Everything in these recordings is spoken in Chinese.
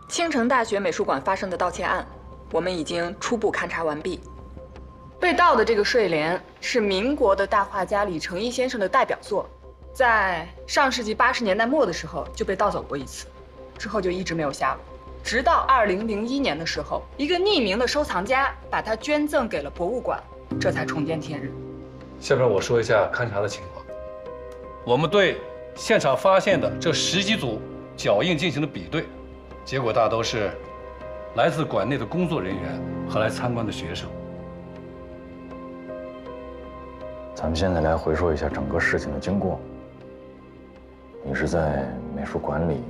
青城大学美术馆发生的盗窃案，我们已经初步勘查完毕。被盗的这个睡莲是民国的大画家李成一先生的代表作，在上世纪80年代末的时候就被盗走过一次，之后就一直没有下落。直到2001年的时候，一个匿名的收藏家把它捐赠给了博物馆，这才重见天日。下面我说一下勘查的情况。我们对现场发现的这10几组脚印进行了比对，结果大都是来自馆内的工作人员和来参观的学生。咱们现在来回说一下整个事情的经过。你是在美术馆里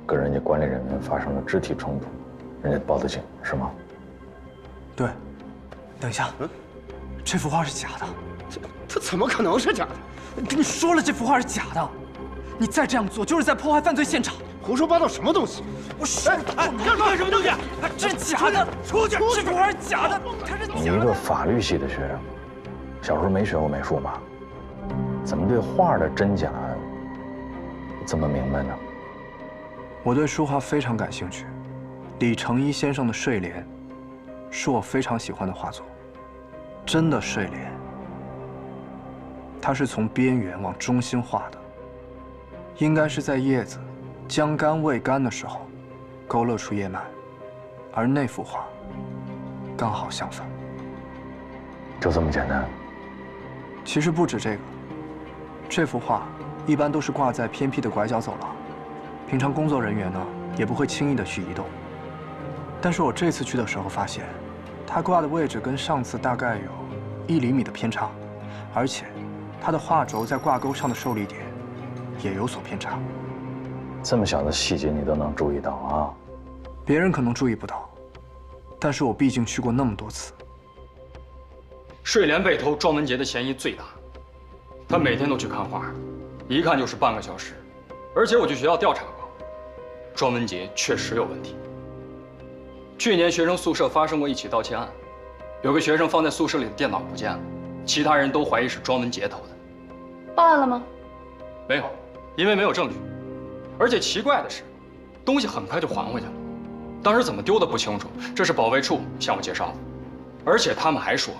跟人家管理人员发生了肢体冲突，人家报的警是吗？对。等一下，这幅画是假的。这怎么可能是假的？跟你说了，这幅画是假的。你再这样做，就是在破坏犯罪现场。胡说八道什么东西？我说，你要干什么东西？这是假的，出去！这幅画是假的，它是假的。你一个法律系的学生，小时候没学过美术吧？怎么对画的真假这么明白呢？我对书画非常感兴趣，李成一先生的睡莲是我非常喜欢的画作，真的睡莲。它是从边缘往中心画的，应该是在叶子将干未干的时候勾勒出叶脉，而那幅画刚好相反。就这么简单？其实不止这个，这幅画一般都是挂在偏僻的拐角走廊，平常工作人员呢也不会轻易的去移动。但是我这次去的时候发现，它挂的位置跟上次大概有1厘米的偏差，而且它的画轴在挂钩上的受力点也有所偏差。这么小的细节你都能注意到啊？别人可能注意不到，但是我毕竟去过那么多次。睡莲被偷，庄文杰的嫌疑最大。他每天都去看画，一看就是半个小时。而且我去学校调查过，庄文杰确实有问题。去年学生宿舍发生过一起盗窃案，有个学生放在宿舍里的电脑不见了，其他人都怀疑是庄文杰偷的。报案了吗？没有，因为没有证据。而且奇怪的是，东西很快就还回去了。当时怎么丢的不清楚，这是保卫处向我介绍的。而且他们还说，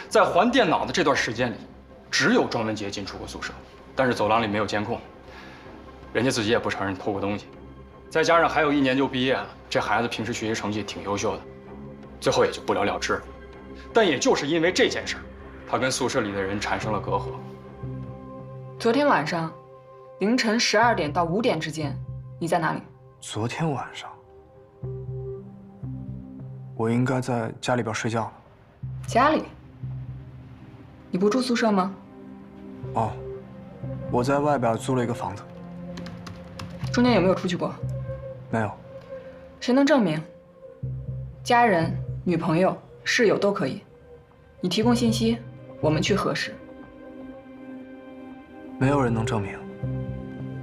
在还电脑的这段时间里，只有庄文杰进出过宿舍，但是走廊里没有监控。人家自己也不承认偷过东西，再加上还有1年就毕业了，这孩子平时学习成绩挺优秀的，最后也就不了了之了。但也就是因为这件事，他跟宿舍里的人产生了隔阂。昨天晚上凌晨12点到5点之间，你在哪里？昨天晚上，我应该在家里边睡觉呢。家里？你不住宿舍吗？哦，我在外边租了一个房子。中间有没有出去过？没有。谁能证明？家人、女朋友、室友都可以。你提供信息，我们去核实。没有人能证明。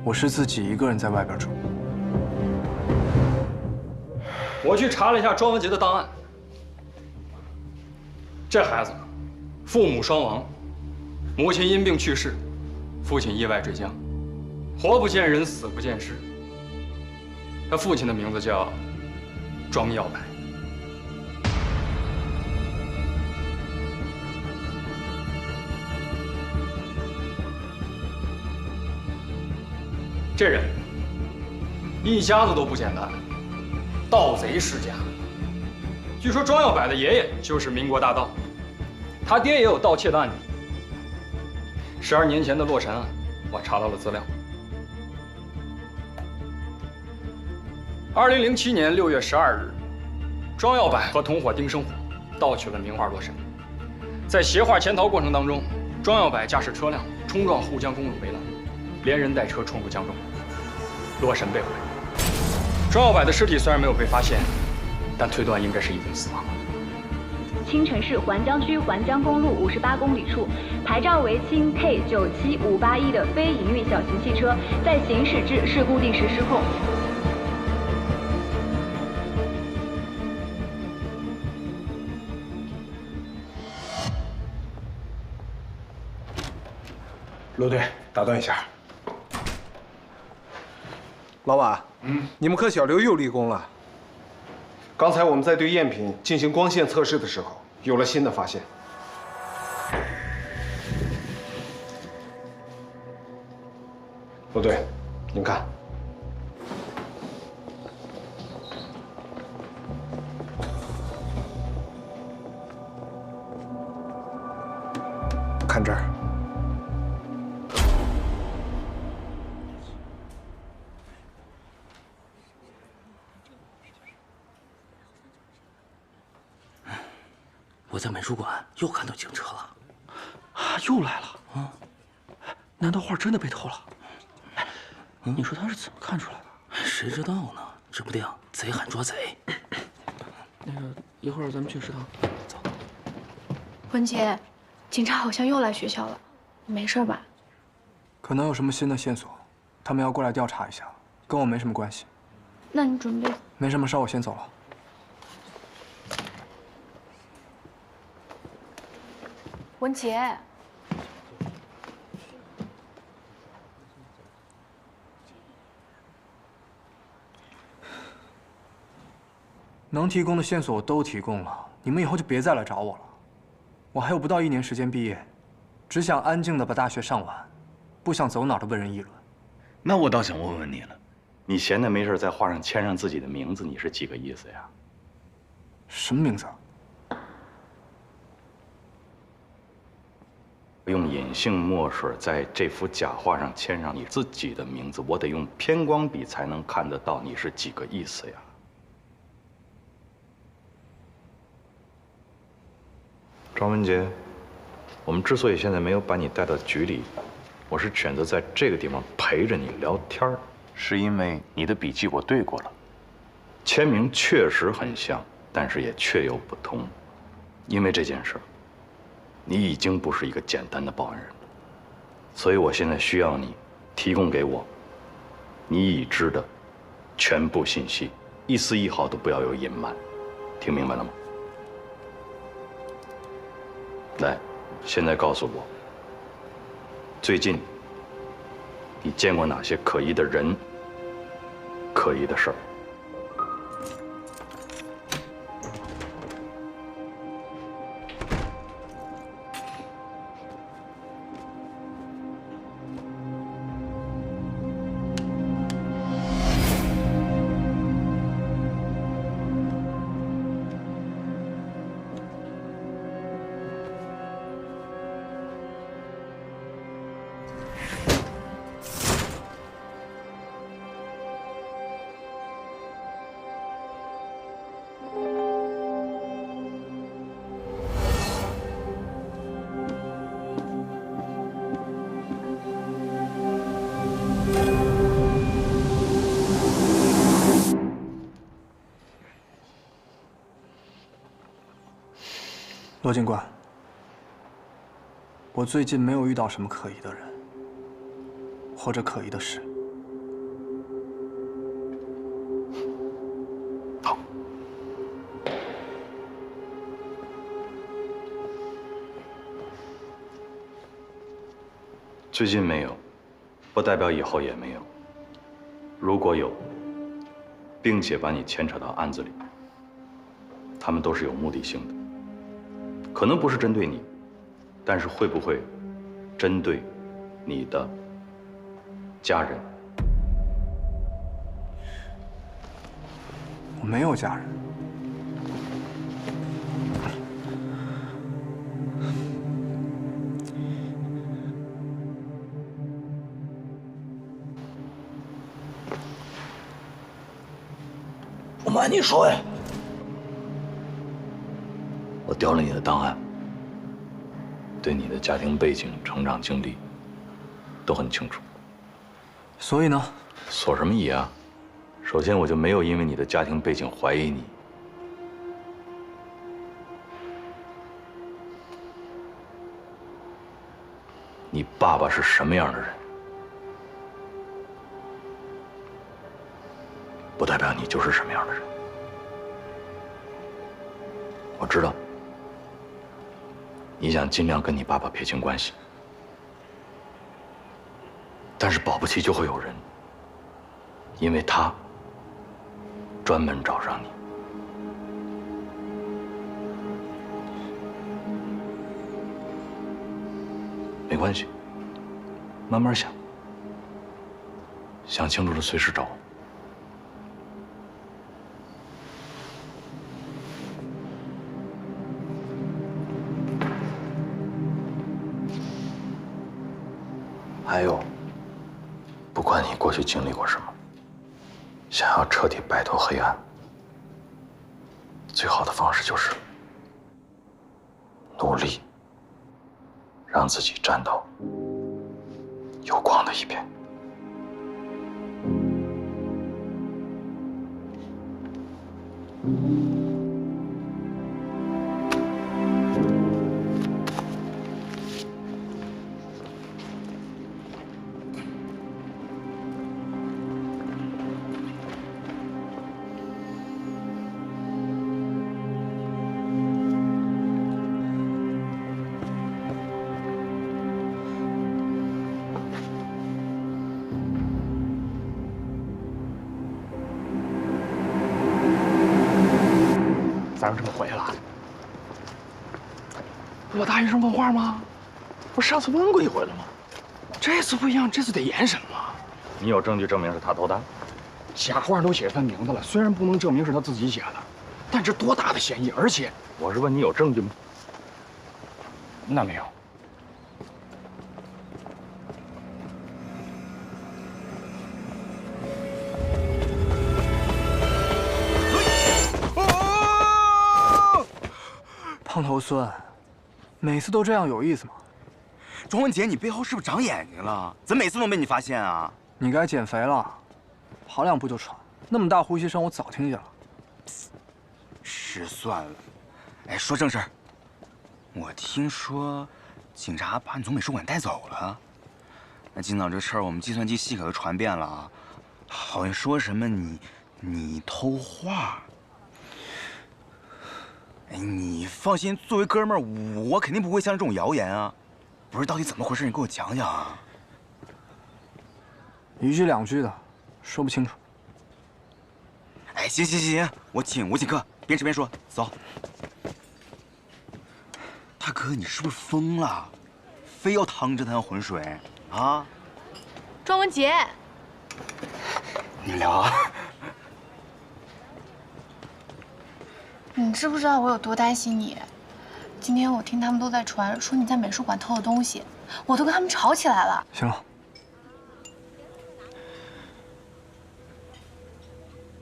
我是自己一个人在外边住。我去查了一下庄文杰的档案，这孩子父母双亡，母亲因病去世，父亲意外坠江，活不见人，死不见尸。他父亲的名字叫庄耀白。这人一家子都不简单，盗贼世家。据说庄耀柏的爷爷就是民国大盗，他爹也有盗窃的案底。12年前的洛神案，我查到了资料。2007年6月12日，庄耀柏和同伙丁生火盗取了名画《洛神》。在携画潜逃过程当中，庄耀柏驾驶车辆冲撞沪江公路围栏，连人带车冲入江中，洛神被毁。庄耀柏的尸体虽然没有被发现，但推断应该是已经死亡了。青城市环江区环江公路58公里处，牌照为轻 K97581的非营运小型汽车，在行驶至事故地时失控。陆队，打断一下。老瓦，你们科小刘又立功了。刚才我们在对赝品进行光线测试的时候，有了新的发现。陆队，您看，看这儿。我在美术馆又看到警车了，啊，又来了啊！难道画真的被偷了？你说他是怎么看出来的？谁知道呢？指不定贼喊捉贼。那个，一会儿咱们去食堂。走。文杰，警察好像又来学校了，你没事吧？可能有什么新的线索，他们要过来调查一下，跟我没什么关系。那你准备？没什么事，我先走了。文杰，能提供的线索我都提供了，你们以后就别再来找我了。我还有不到1年时间毕业，只想安静的把大学上完，不想走哪儿都被人议论。那我倒想问问你了，你闲的没事在画上签上自己的名字，你是几个意思呀？什么名字？用隐性墨水在这幅假画上签上你自己的名字，我得用偏光笔才能看得到，你是几个意思呀？庄文杰，我们之所以现在没有把你带到局里，我是选择在这个地方陪着你聊天，是因为你的笔记我对过了，签名确实很像，但是也确有不同。因为这件事，你已经不是一个简单的报案人了，所以我现在需要你提供给我你已知的全部信息，一丝一毫都不要有隐瞒，听明白了吗？来，现在告诉我，最近你见过哪些可疑的人、可疑的事儿？罗警官，我最近没有遇到什么可疑的人，或者可疑的事。最近没有，不代表以后也没有。如果有，并且把你牵扯到案子里，他们都是有目的性的，可能不是针对你，但是会不会针对你的家人？我没有家人。不瞒你说呀，我调了你的档案，对你的家庭背景、成长经历都很清楚。所以呢？所什么以啊？首先，我就没有因为你的家庭背景怀疑你。你爸爸是什么样的人，不代表你就是什么样的人。我知道，你想尽量跟你爸爸撇清关系，但是保不齐就会有人，因为他专门找上你。没关系，慢慢想，想清楚了随时找我。还有，不管你过去经历过什么，想要彻底摆脱黑暗，最好的方式就是努力，让自己站到有光的一边。咋又这么回来了？我答应上问话吗？不是上次问过一回了吗？这次不一样，这次得严审了。你有证据证明是他偷的？假话都写他名字了，虽然不能证明是他自己写的，但这多大的嫌疑！而且，我是问你有证据吗？那没有。胖头孙，每次都这样有意思吗？庄文杰，你背后是不是长眼睛了？怎么每次都被你发现啊？你该减肥了，跑2步就喘，那么大呼吸声我早听见了。失算了。哎，说正事儿，我听说警察把你从美术馆带走了。那今早这事儿我们计算机系可都传遍了啊，好像说什么你偷画。哎，你放心，作为哥们儿，我肯定不会相信这种谣言啊。不是，到底怎么回事？你给我讲讲啊。1句2句的，说不清楚。哎，行，我请客，边吃边说。走。大哥，你是不是疯了？非要趟这滩浑水啊？庄文杰，你们聊啊。你知不知道我有多担心你？今天我听他们都在传说你在美术馆偷了东西，我都跟他们吵起来了。行了，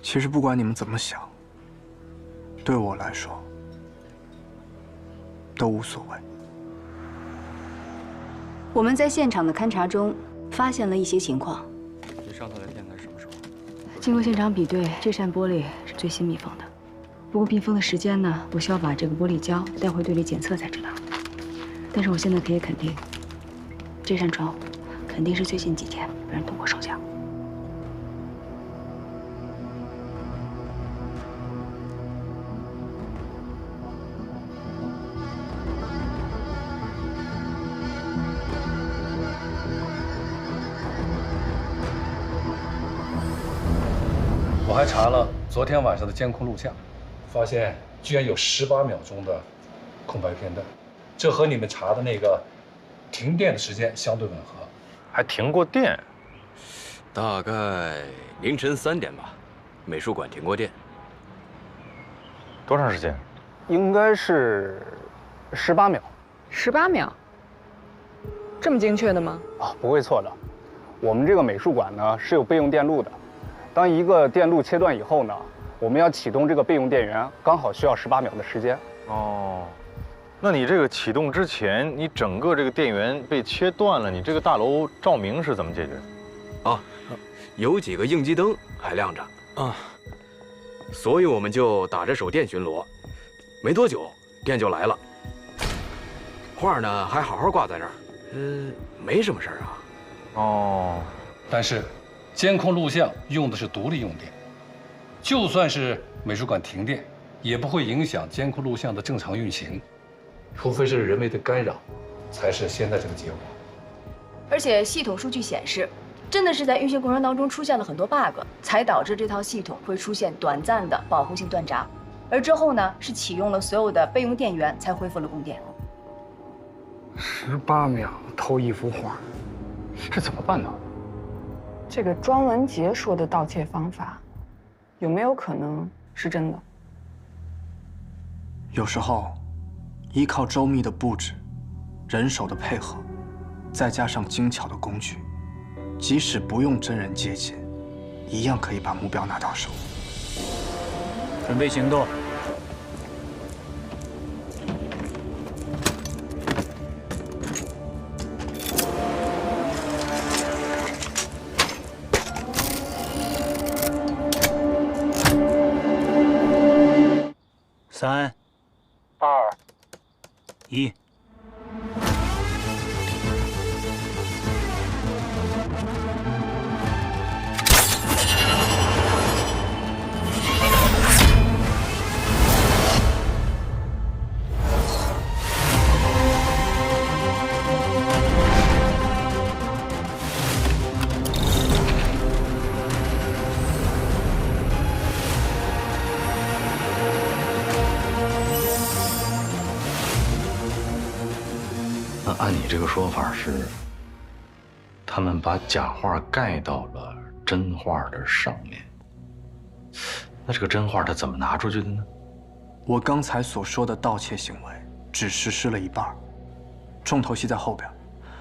其实不管你们怎么想，对我来说都无所谓。我们在现场的勘查中发现了一些情况。你上次来电台什么时候？经过现场比对，这扇玻璃是最新密封的。不过密封的时间呢，我需要把这个玻璃胶带回队里检测才知道。但是我现在可以肯定，这扇窗户肯定是最近几天被人动过手脚。我还查了昨天晚上的监控录像，发现居然有18秒钟的空白片段，这和你们查的那个停电的时间相对吻合。还停过电？大概凌晨3点吧，美术馆停过电。多长时间？应该是18秒。18秒？这么精确的吗？啊，不会错的。我们这个美术馆呢是有备用电路的，当一个电路切断以后呢，我们要启动这个备用电源，刚好需要18秒的时间。哦，那你这个启动之前，你整个这个电源被切断了，你这个大楼照明是怎么解决？啊，有几个应急灯还亮着啊，所以我们就打着手电巡逻，没多久电就来了。画呢还好好挂在这儿，没什么事儿啊。哦，但是监控录像用的是独立用电，就算是美术馆停电，也不会影响监控录像的正常运行，除非是人为的干扰，才是现在这个结果。而且系统数据显示，真的是在运行过程当中出现了很多 bug， 才导致这套系统会出现短暂的保护性断闸，而之后呢是启用了所有的备用电源才恢复了供电。18秒偷一幅画，这怎么办呢？这个庄文杰说的盗窃方法，有没有可能是真的？有时候，依靠周密的布置、人手的配合，再加上精巧的工具，即使不用真人接近，一样可以把目标拿到手。准备行动。3、2、1。按你这个说法是，他们把假画盖到了真画的上面。那这个真画他怎么拿出去的呢？我刚才所说的盗窃行为只实施了一半，重头戏在后边。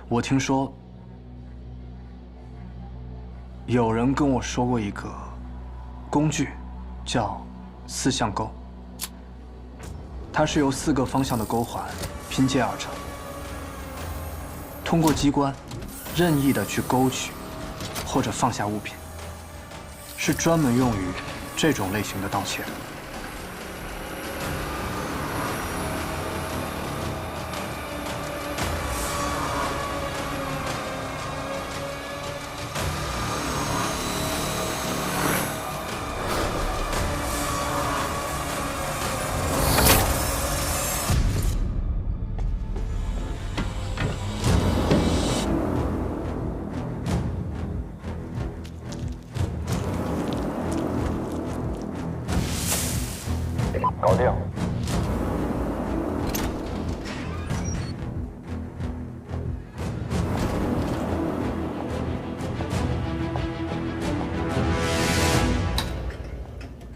我听说有人跟我说过一个工具，叫4象钩，它是由4个方向的钩环拼接而成。通过机关，任意的去勾取或者放下物品，是专门用于这种类型的盗窃的。搞定。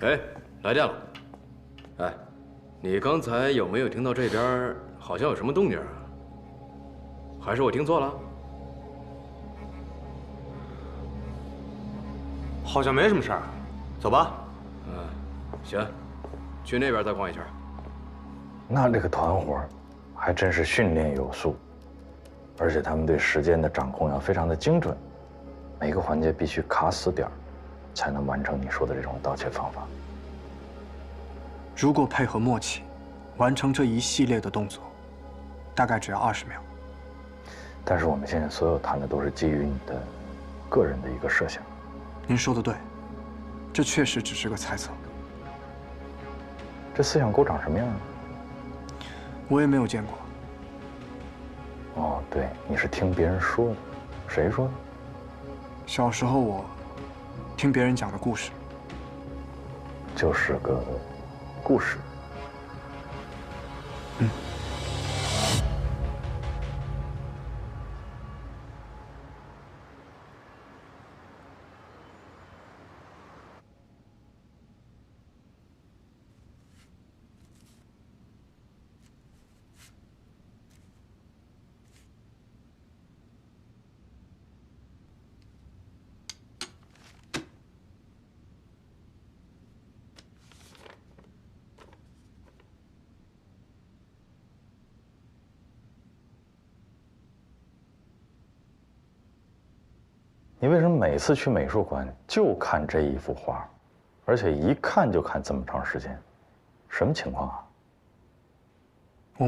哎，来电了。哎，你刚才有没有听到这边好像有什么动静啊？还是我听错了？好像没什么事儿，走吧。行。去那边再逛一圈。那这个团伙还真是训练有素，而且他们对时间的掌控要非常的精准，每个环节必须卡死点，才能完成你说的这种盗窃方法。如果配合默契，完成这一系列的动作，大概只要20秒。但是我们现在所有谈的都是基于你的个人的一个设想。您说的对，这确实只是个猜测。这4象钩长什么样呢？我也没有见过。哦，对，你是听别人说的，谁说的？小时候我听别人讲的故事。就是个故事。你为什么每次去美术馆就看这一幅画，而且一看就看这么长时间？什么情况啊？我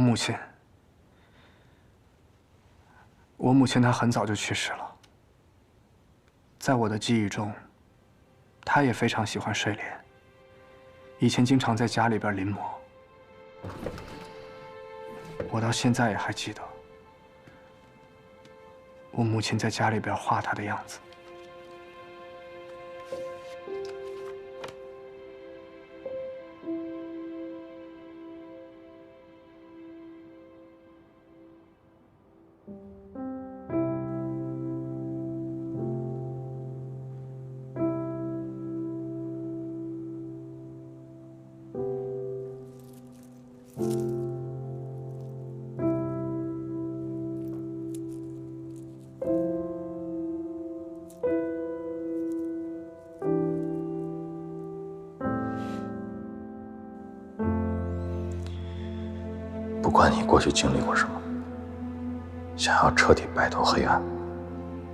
母亲她很早就去世了。在我的记忆中，她也非常喜欢睡莲，以前经常在家里边临摹。我到现在也还记得，我母亲在家里边画她的样子。不管你过去经历过什么，想要彻底摆脱黑暗，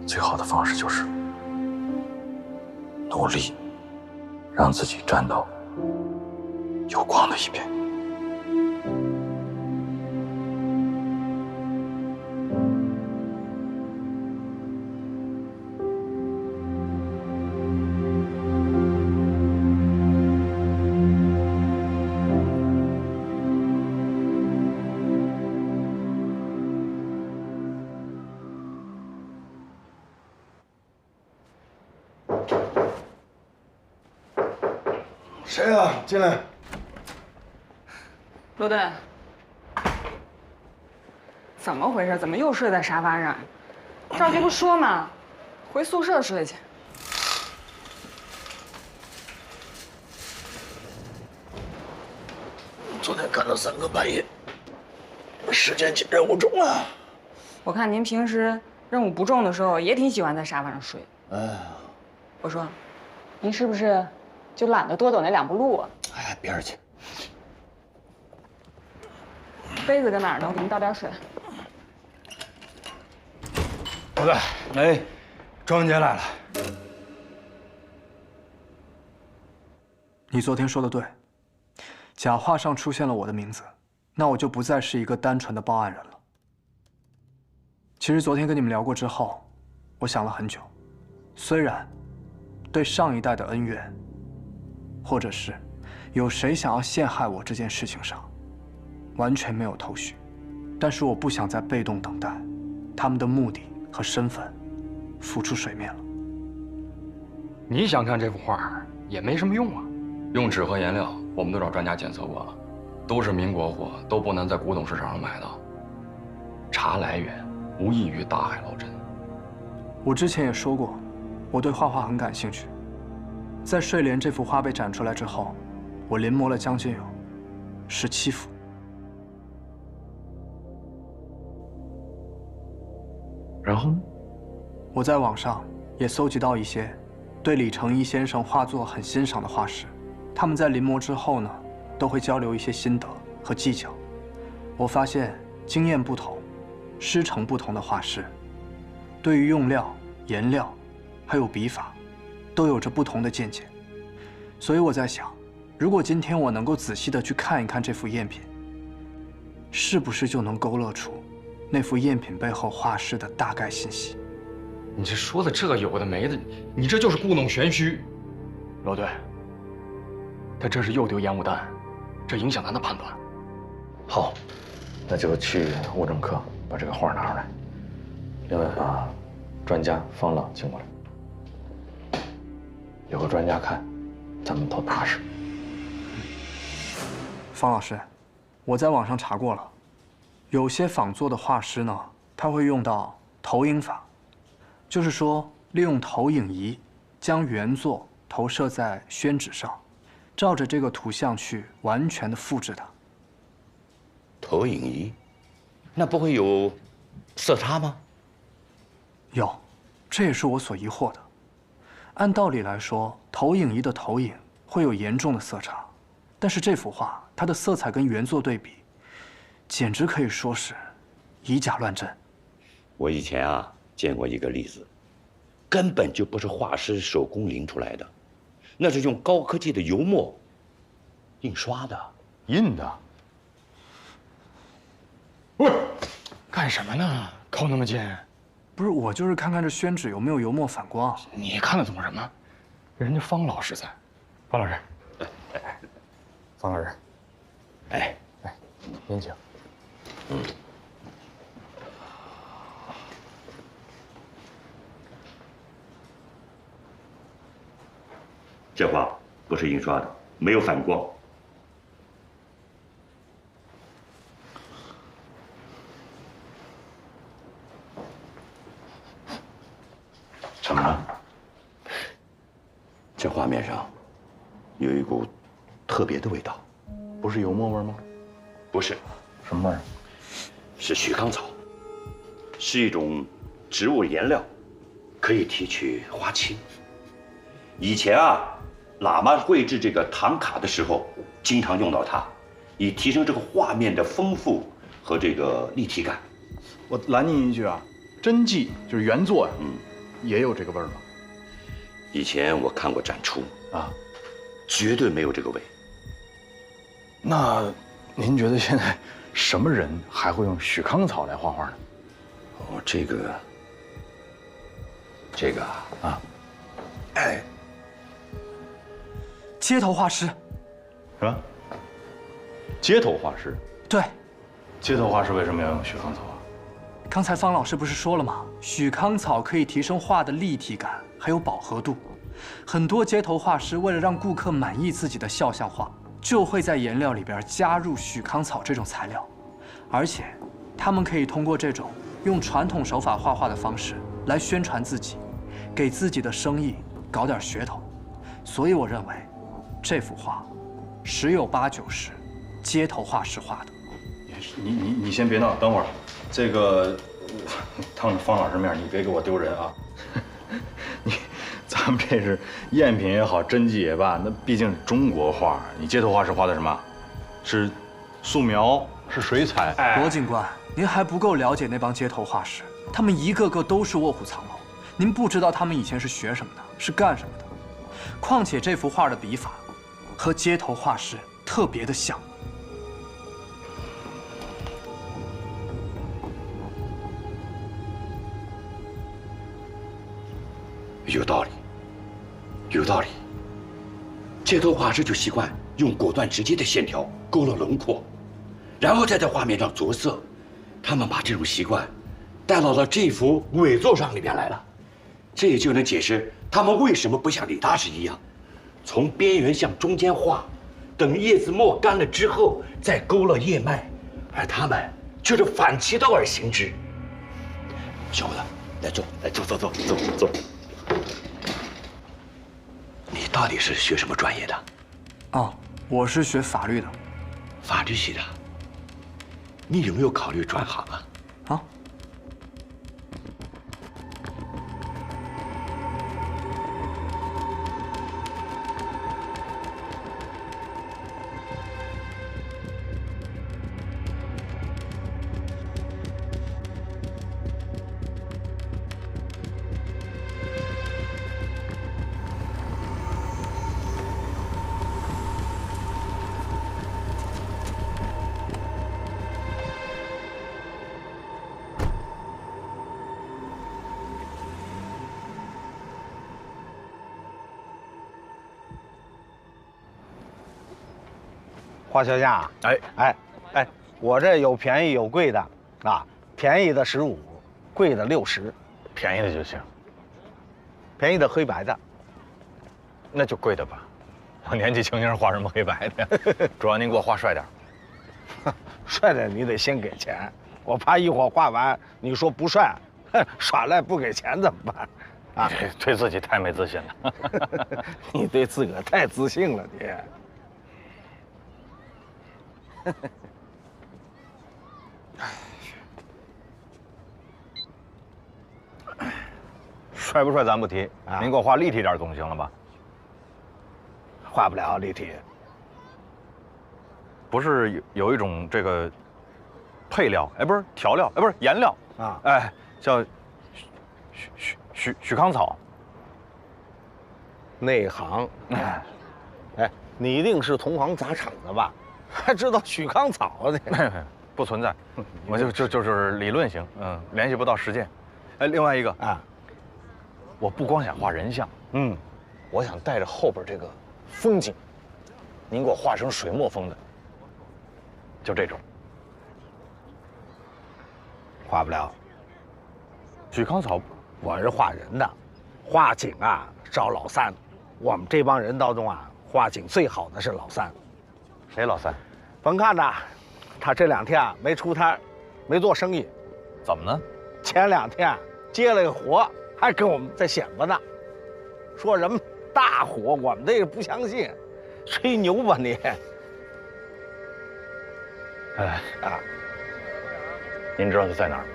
最好的方式就是努力让自己站到有光的一边。谁啊？进来。罗顿，怎么回事？怎么又睡在沙发上？赵局不说嘛，回宿舍睡去。昨天干到3更半夜，时间紧，任务重啊。我看您平时任务不重的时候，也挺喜欢在沙发上睡。哎呀，我说，您是不是就懒得多走那2步路啊？哎，边儿去。杯子搁哪儿呢？我给您倒点水。老大，哎，庄家来了。你昨天说的对，假画上出现了我的名字，那我就不再是一个单纯的报案人了。其实昨天跟你们聊过之后，我想了很久，虽然对上一代的恩怨，或者是有谁想要陷害我这件事情上，完全没有头绪，但是我不想再被动等待，他们的目的和身份浮出水面了。你想看这幅画也没什么用啊，用纸和颜料我们都找专家检测过了，都是民国货，都不能在古董市场上买到。查来源无异于大海捞针。我之前也说过，我对画画很感兴趣。在睡莲这幅画被展出来之后，我临摹了将近有17幅。然后呢？我在网上也搜集到一些对李成一先生画作很欣赏的画师，他们在临摹之后呢，都会交流一些心得和技巧。我发现经验不同、师承不同的画师，对于用料、颜料，还有笔法，都有着不同的见解。所以我在想，如果今天我能够仔细的去看一看这幅赝品，是不是就能勾勒出那幅赝品背后画师的大概信息？你这说的这有的没的，你这就是故弄玄虚。罗队，他这是又丢烟雾弹，这影响咱的判断。好，那就去物证科把这个画拿出来，另外把专家方朗请过来，有个专家看，咱们都踏实。方老师，我在网上查过了，有些仿作的画师呢，他会用到投影法，就是说利用投影仪将原作投射在宣纸上，照着这个图像去完全的复制它。投影仪，那不会有色差吗？有，这也是我所疑惑的。按道理来说，投影仪的投影会有严重的色差，但是这幅画它的色彩跟原作对比，简直可以说是以假乱真。我以前啊见过一个例子，根本就不是画师手工临出来的，那是用高科技的油墨印刷的，印的。喂，干什么呢？靠那么近？不是，我就是看看这宣纸有没有油墨反光。你看得懂什么？人家方老师在。方老师，方老师，哎，您请。这画不是印刷的，没有反光。怎么了？这画面上有一股特别的味道，不是油墨味吗？不是，什么味儿？是许康草，是一种植物颜料，可以提取花青。以前啊，喇嘛绘制这个唐卡的时候，经常用到它，以提升这个画面的丰富和这个立体感。我拦您一句啊，真迹就是原作呀，也有这个味儿吗？以前我看过展出啊，绝对没有这个味。那您觉得现在什么人还会用许康草来画画呢？哦，这个啊，哎，街头画师。什么？街头画师？对。街头画师为什么要用许康草啊？刚才方老师不是说了吗？许康草可以提升画的立体感，还有饱和度。很多街头画师为了让顾客满意自己的肖像画，就会在颜料里边加入许康草这种材料，而且他们可以通过这种用传统手法画画的方式来宣传自己，给自己的生意搞点噱头。所以我认为，这幅画十有八九是街头画师画的。你先别闹，等会儿，这个当着方老师面，你别给我丢人啊！咱们这是赝品也好，真迹也罢，那毕竟是中国画。你街头画师画的什么？是素描，是水彩。罗警官，您还不够了解那帮街头画师，他们一个个都是卧虎藏龙，您不知道他们以前是学什么的，是干什么的。况且这幅画的笔法和街头画师特别的像。有道理，有道理。街头画师就习惯用果断直接的线条勾勒轮廓，然后再在画面上着色。他们把这种习惯带到了这幅伪作上里边来了，这也就能解释他们为什么不像李大师一样，从边缘向中间画，等叶子墨干了之后再勾勒叶脉，而他们却是反其道而行之。小伙子，来坐，来坐。你到底是学什么专业的？哦，我是学法律的。法律系的？你有没有考虑转行啊？啊？花小姐，哎，我这有便宜有贵的，啊，便宜的15，贵的60，便宜的就行。便宜的黑白的，那就贵的吧。我年纪轻轻画什么黑白的呀？主要您给我画帅点。帅的你得先给钱，我怕一会儿画完你说不帅，耍赖不给钱怎么办？啊，对自己太没自信了。你对自个儿太自信了，你。帅不帅咱不提，您给我画立体点总行了吧？画不了立体。不是有一种这个配料，哎，不是调料，哎，不是颜料啊，哎，叫许康草。内行，哎，你一定是同行砸场的吧？还知道许康草呢？不存在，我就是理论型，联系不到实践。哎，另外一个啊，我不光想画人像，我想带着后边这个风景，您给我画成水墨风的，就这种。画不了。许康草，我是画人的，画景啊找老三。我们这帮人当中啊，画景最好的是老三。谁老三？甭看呐，他这2天啊没出摊，没做生意。怎么呢？前2天接了个活，还跟我们在显摆呢，说什么大活，我们这个不相信，吹牛吧你！哎啊，您知道他在哪儿吗？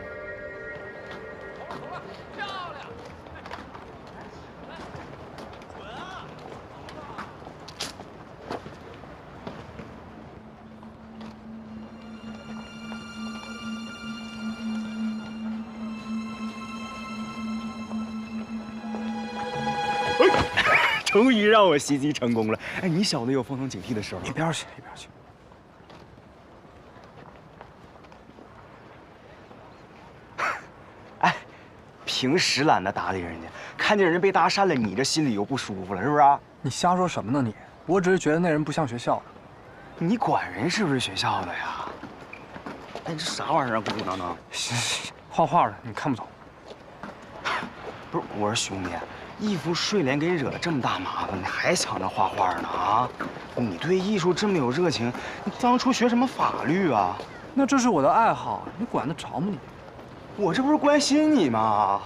终于让我袭击成功了！哎，你小子有风头警惕的时候。一边去，一边去。哎，平时懒得搭理人家，看见人被搭讪了，你这心里又不舒服了，是不是？你瞎说什么呢你？我只是觉得那人不像学校的。你管人是不是学校的呀？哎，这啥玩意儿啊，鼓鼓囊囊？画画的，你看不懂。不是，我说兄弟。一幅睡莲给你惹了这么大麻烦，你还想着画画呢啊？你对艺术这么有热情，你当初学什么法律啊？那这是我的爱好，你管得着吗你？我这不是关心你吗？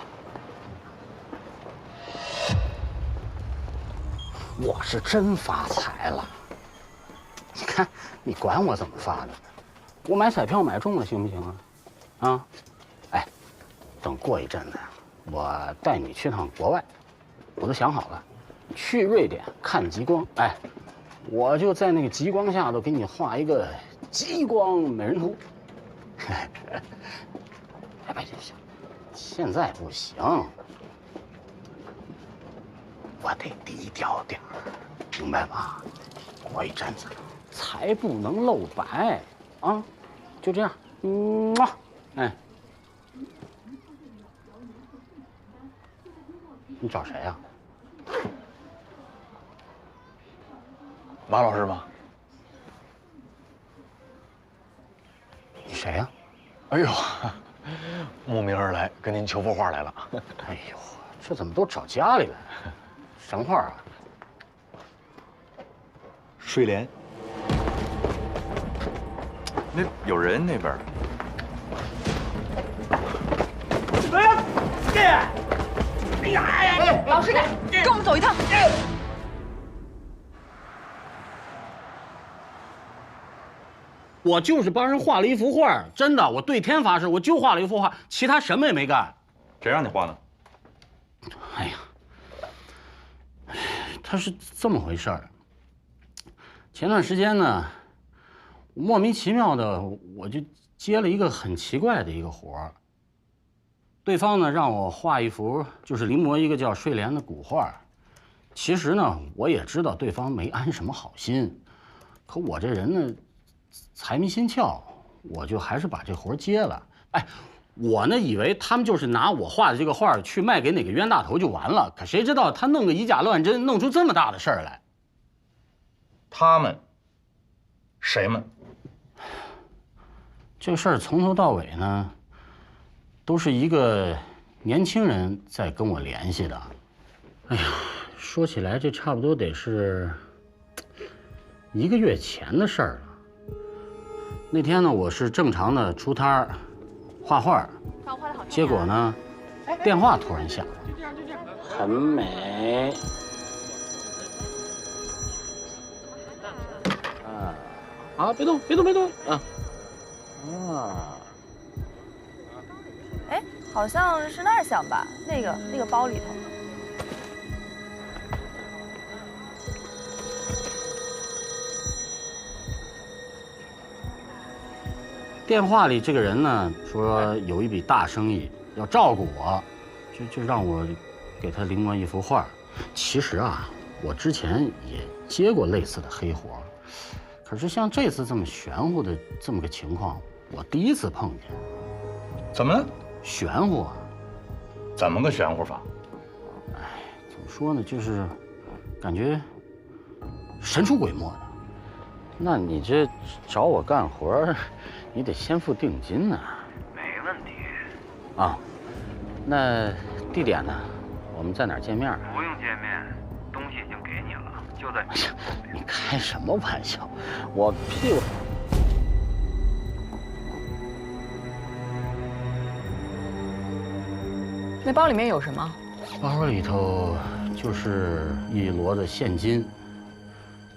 我是真发财了。你看，你管我怎么发的？我买彩票买中了行不行啊？啊？哎，等过一阵子，我带你去趟国外。我都想好了，去瑞典看极光。哎，我就在那个极光下头给你画一个极光美人图。哎，不行，现在不行，我得低调点儿，明白吧？过一阵子财不能露白啊，就这样。哎，你找谁呀？马老师吗？你谁呀？哎呦，慕名而来，跟您求幅画来了。哎呦，这怎么都找家里来？什么画啊？睡莲。那有人那边。哎，老实点，跟我们走一趟。我就是帮人画了一幅画，真的，我对天发誓，我就画了一幅画，其他什么也没干。谁让你画的？哎呀，他是这么回事儿。前段时间呢，莫名其妙的我就接了一个很奇怪的一个活儿。对方呢让我画一幅就是临摹一个叫睡莲的古画，其实呢我也知道对方没安什么好心，可我这人呢财迷心窍，我就还是把这活接了。哎，我呢以为他们就是拿我画的这个画去卖给哪个冤大头就完了，可谁知道他弄个以假乱真，弄出这么大的事儿来。他们？谁们？这个事儿从头到尾呢，都是一个年轻人在跟我联系的。哎呀，说起来这差不多得是1个月前的事儿了。那天呢，我是正常的出摊儿画画，结果呢，电话突然响了。很美。啊，别动，别动，别动啊！啊。哎，好像是那儿响吧？那个包里头。电话里这个人呢，说有一笔大生意要照顾我，就让我给他临摹一幅画。其实啊，我之前也接过类似的黑活，可是像这次这么玄乎的这么个情况，我第一次碰见。怎么了？玄乎啊？怎么个玄乎法？哎，怎么说呢？就是感觉神出鬼没的。那你这找我干活，你得先付定金呐。没问题。啊，那地点呢？我们在哪儿见面？不用见面，东西已经给你了，就在。哎呀，你开什么玩笑？我屁股。那包里面有什么？包里头就是一摞子现金，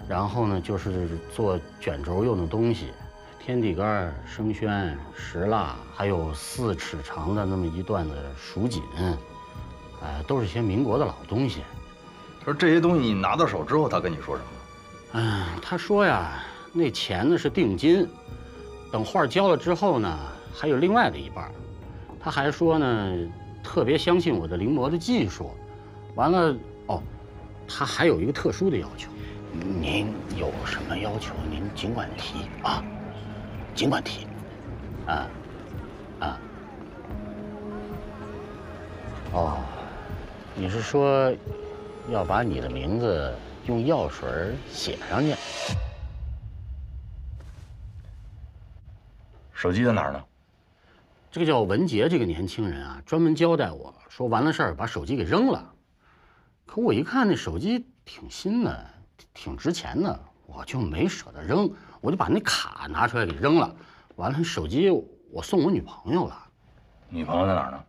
然后呢就是做卷轴用的东西，天地杆、生宣、石蜡，还有4尺长的那么一段的蜀锦，都是些民国的老东西。可是这些东西你拿到手之后，他跟你说什么？他说呀，那钱呢是定金，等画交了之后呢，还有另外的一半。他还说呢，特别相信我的临摹的技术。完了，哦，他还有一个特殊的要求。您有什么要求，您尽管提啊，尽管提，哦，你是说要把你的名字用药水写上去？手机在哪儿呢？这个叫文杰这个年轻人啊，专门交代我说，完了事儿把手机给扔了。可我一看那手机挺新的，挺值钱的，我就没舍得扔，我就把那卡拿出来给扔了。完了，手机我送我女朋友了。女朋友在哪儿呢？